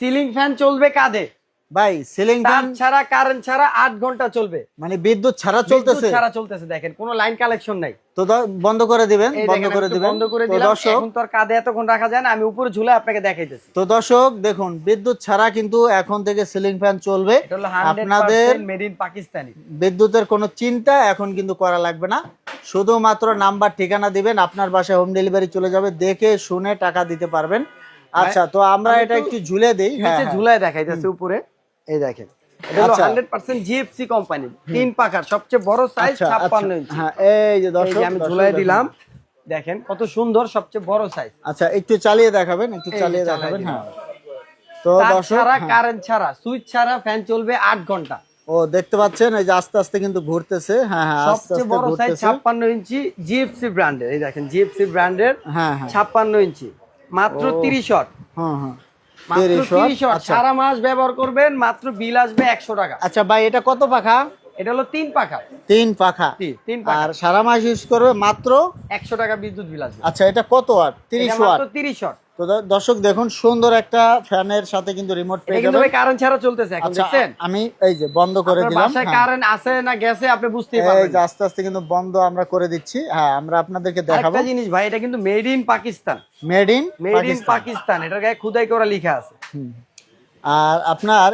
Ceiling fan চলবে কাঁধে ভাই সিলিং তার ফ্যান ছাড়া কারেন্ট ছাড়া 8 ঘন্টা চলবে। মানে বিদ্যুৎ ছাড়া চলতেছে? ছাড়া চলতেছে, দেখেন কোনো লাইন কালেকশন নাই। তো বন্ধ করে দিবেন, এই বন্ধ দেখেন, করে আমি একটু দিবেন। বন্ধ করে তো দিলাম। দর্শক, এখন তো আর কাঁধে এতক্ষণ রাখা যায় না, আমি উপরে ঝুলে আপনাকে দেখাইতেছি। তো দর্শক দেখুন, বিদ্যুৎ ছাড়া কিন্তু এখন থেকে সিলিং ফ্যান চলবে। এটা হলো আপনাদের 100% মেড ইন পাকিস্তানি। বিদ্যুতের কোনো চিন্তা এখন কিন্তু করা লাগবে না, শুধুমাত্র নাম্বার ঠিকানা দিবেন, আপনার বাসায় হোম ডেলিভারি চলে যাবে, দেখে শুনে টাকা দিতে পারবেন। আচ্ছা, তো আমরা এটা একটু ঝুলে দেই। হ্যাঁ, ঝুলায় দেখাইতেছে উপরে, এই দেখেন এটা হলো 100% জিএফসি কোম্পানি, 3 পাখার সবচেয়ে বড় সাইজ 56 ইঞ্চি। হ্যাঁ, এই যে দর্শক, আমি ঝুলাই দিলাম, দেখেন কত সুন্দর, সবচেয়ে বড় সাইজ। আচ্ছা, একটু চালিয়ে দেখাবেন, একটু চালিয়ে দেখাবেন। হ্যাঁ, তো দর্শক, ছাড়া কারেন্ট ছাড়া সুইচ ছাড়া ফ্যান চলবে 8 ঘন্টা। ও দেখতে পাচ্ছেন, এই যে আস্তে আস্তে কিন্তু ঘুরতেছে। হ্যাঁ হ্যাঁ, আস্তে সবচেয়ে আস্তে বড় সাইজ ঘুরতেছে। 56 ইঞ্চি জিএফসি ব্র্যান্ডের, এই দেখেন জিএফসি ব্র্যান্ডের। হ্যাঁ হ্যাঁ, 56 ইঞ্চি, মাত্র 30 শট। হ্যাঁ হ্যাঁ, মাত্র 30 শট, আচ্ছা। সারা মাস ব্যবহার করবেন, মাত্র বিল আসবে 100 টাকা। আচ্ছা ভাই, এটা কত পাখা? এটা হলো 3 পাখা। 3 পাখা। 3 পাখা, আর সারা মাস ইউজ করবে মাত্র 100 টাকা বিদ্যুৎ বিল আসবে। আচ্ছা, এটা কত ওয়াট? 30 এটা ওয়াট। মাত্র 30 শট। তো দর্শক দেখুন, সুন্দর একটা ফ্যানের সাথে কিন্তু রিমোট এটা পেয়ে কিন্তু যাবেন। কারেন্ট ছাড়া চলতেছে এখন, আচ্ছা, দেখছেন? আমি এই যে বন্ধ করে আপনার দিলাম। বাসায় হ্যাঁ, কারেন্ট আছে না গেছে আপনি বুঝতেই এই পারবেন যে না। আস্তে আস্তে কিন্তু বন্ধ আমরা করে দিচ্ছি। হ্যাঁ, আমরা আপনাদেরকে দেখাবো। একটা জিনিস ভাই, এটা কিন্তু made in Pakistan. Made in made in Pakistan, এটার গায়ে খোদাই করা লেখা আছে। আর আপনার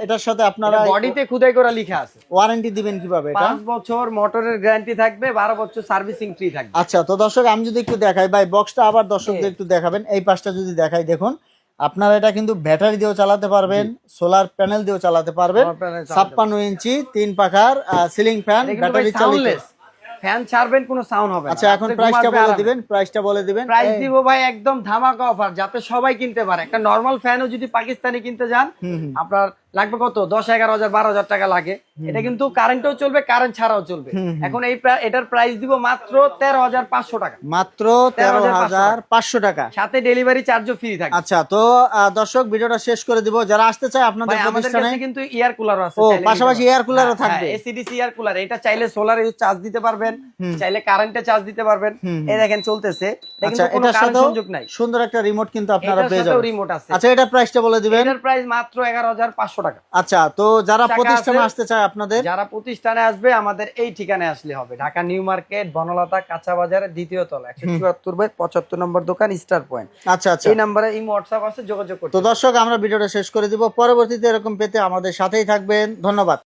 এটার সাথে আপনারা বডিতে খোদাই করা লেখা আছে। ওয়ারেন্টি দিবেন কিভাবে? এটা 5 বছর মোটরের গ্যারান্টি থাকবে, 12 বছর সার্ভিসিং ফ্রি থাকবে। আচ্ছা, তো দর্শক আমি যদি একটু দেখাই ভাই, বক্সটা আবার দর্শকদের একটু দেখাবেন। এই পাশটা যদি দেখাই, দেখুন আপনারা এটা কিন্তু ব্যাটারি দিয়েও চালাতে পারবেন, সোলার প্যানেল দিয়েও চালাতে পারবেন। 56 ইঞ্চি 3 পাখার সিলিং ফ্যান, ব্যাটারি চালিত। ফ্যান ছাড়বেন কোনো সাউন্ড হবে না। আচ্ছা, এখন প্রাইসটা বলে দিবেন, প্রাইসটা বলে দিবেন। প্রাইস দিব ভাই একদম ধামাকা অফার, যাতে সবাই কিনতে পারে। একটা নরমাল ফ্যানও যদি পাকিস্তানি কিনতে যান, আপনার লাগবে কত? 10-11,000 12,000 টাকা লাগে। এটা কিন্তু কারেন্টও চলবে, কারেন্ট ছাড়াও চলবে। এখন এটার প্রাইস দিব মাত্র 13,500 টাকা। মাত্র 13,500 টাকা, সাথে ডেলিভারি চার্জও ফ্রি থাকে। আচ্ছা, তো দর্শক ভিডিওটা শেষ করে দিব। যারা আসতে চায় আপনাদের আমাদের প্রতিষ্ঠানে, কাছে কিন্তু এয়ার কুলারও আছে, ও পাশাপাশি এয়ার কুলারও থাকবে। এসিডিসি এয়ার কুলার, এটা চাইলে সোলারে চার্জ দিতে পারবেন, চাইলে কারেন্টে চার্জ দিতে পারবেন। এই দেখেন চলতেছে, এটা আচ্ছা, কিন্তু কোনো এটার কারেন্ট সাথেও সংযোগ নাই। সুন্দর একটা রিমোট কিন্তু আপনারা এটার পেয়ে সাথেও যাবেন। রিমোট আছে। আচ্ছা, এটার প্রাইসটা বলে দিবেন। এটার প্রাইস মাত্র 11,500 টাকা। আচ্ছা, তো যারা টাকা প্রতিষ্ঠানে আছে, আসতে চায় আপনাদের, যারা প্রতিষ্ঠানে আসবে আমাদের এই ঠিকানায় আসলে হবে। ঢাকা নিউ মার্কেট, বনলতা কাঁচা বাজারের 2য় তলা, 174/75 নম্বর দোকান, স্টার পয়েন্ট। আচ্ছা আচ্ছা, এই নম্বরে ইমো হোয়াটসঅ্যাপ আছে, যোগাযোগ করতে। তো দর্শক আমরা ভিডিওটা শেষ করে দিব। পরবর্তীতে এরকম পেতে আমাদের সাথেই থাকবেন। ধন্যবাদ।